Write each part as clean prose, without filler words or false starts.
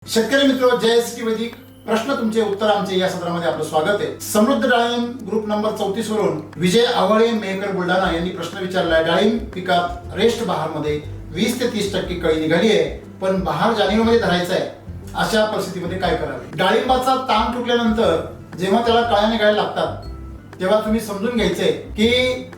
शेतकरी मित्र, जयश्री वैदिक प्रश्न तुमचे उत्तर आमचे या सत्रामध्ये आपलं स्वागत आहे। समृद्ध डाळिंब ग्रुप नंबर 34 वरून विजय आवळे मेहकर बुलढाणा यांनी प्रश्न विचारलाय। डाळिंब पिकात रेस्ट बहारमध्ये 20 ते 30% कळी निघाली आहे, पण बहार जानेवारीमध्ये धरायचा आहे, अशा परिस्थितीमध्ये काय करावे? डाळिंबाचा ताण तुटल्यानंतर जेव्हा त्याला कळ्या निघायला लागतात तेव्हा तुम्ही समजून घ्यायचंय की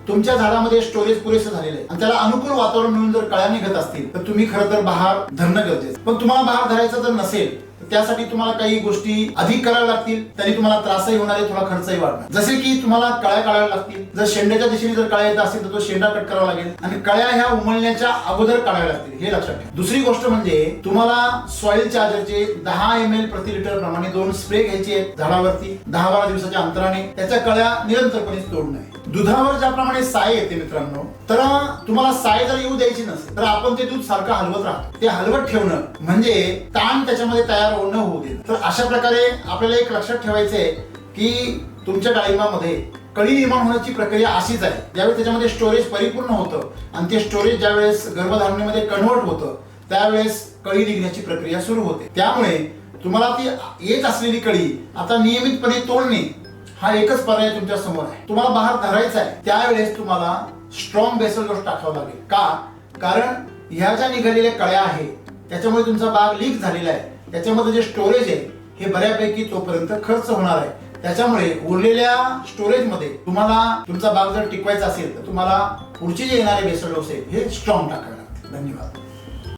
तुमच्या झाडामध्ये स्टोरेज पुरेसं झालेलं आहे आणि त्याला अनुकूल वातावरण मिळून जर कळ्या निघत असतील तर तुम्ही खरं तर बहार धरणं गरजेचं। पण तुम्हाला बहार धरायचं जर नसेल तर त्यासाठी तुम्हाला काही गोष्टी अधिक कराव्या लागतील, तरी तुम्हाला त्रासही होणार आहे, थोडा खर्चही वाढणार। जसे की तुम्हाला कळ्या काढाव्या लागतील। जर शेंड्याच्या दिशेने जर कळ्या येत असेल तर तो शेंडा कट करावा लागेल आणि कळ्या ह्या उमलण्याच्या अगोदर काढाव्या लागतील, हे लक्षात ठेवा। दुसरी गोष्ट म्हणजे तुम्हाला सॉइल चार्जरचे 10 ml प्रति लिटर प्रमाणे 2 स्प्रे घ्यायचे आहेत झाडावरती 10-12 दिवसाच्या अंतराने, त्याच्या कळ्या निरंतरपणे तोडणे। दुधावर ज्याप्रमाणे साय येते मित्रांनो, तर तुम्हाला साय जर येऊ द्यायची नसेल तर आपण ते दूध सारखं हलवत राहतो, ते हलवत ठेवणं म्हणजे ताण त्याच्यामध्ये तयार न होऊ देणं। तर अशा प्रकारे आपल्याला एक लक्षात ठेवायचंय की तुमच्या डाळिंबामध्ये कळी निर्माण होण्याची प्रक्रिया अशीच आहे। ज्यावेळेस त्याच्यामध्ये स्टोरेज परिपूर्ण होतं आणि ते स्टोरेज ज्यावेळेस गर्भधारणेमध्ये कन्वर्ट होतं त्यावेळेस कळी निघण्याची प्रक्रिया सुरू होते। त्यामुळे तुम्हाला ती येत असलेली कळी आता नियमितपणे तोडणे हा एकच पर्याय तुमच्या समोर आहे। तुम्हाला बहार धरायचा आहे त्यावेळेस तुम्हाला स्ट्रॉंग बेसल डोस टाकावा लागेल। का? कारण ह्या ज्या निघालेल्या कळ्या आहेत त्याच्यामुळे तुमचा बाग लीक झालेला आहे, त्याच्यामध्ये जे स्टोरेज आहे हे बऱ्यापैकी तोपर्यंत खर्च होणार आहे। त्याच्यामुळे उरलेल्या स्टोरेज मध्ये तुम्हाला तुमचा बाग जर टिकवायचा असेल तर तुम्हाला पुढचे जे येणारे बेसल डोस आहे हे स्ट्रॉंग टाकावे लागतील। धन्यवाद।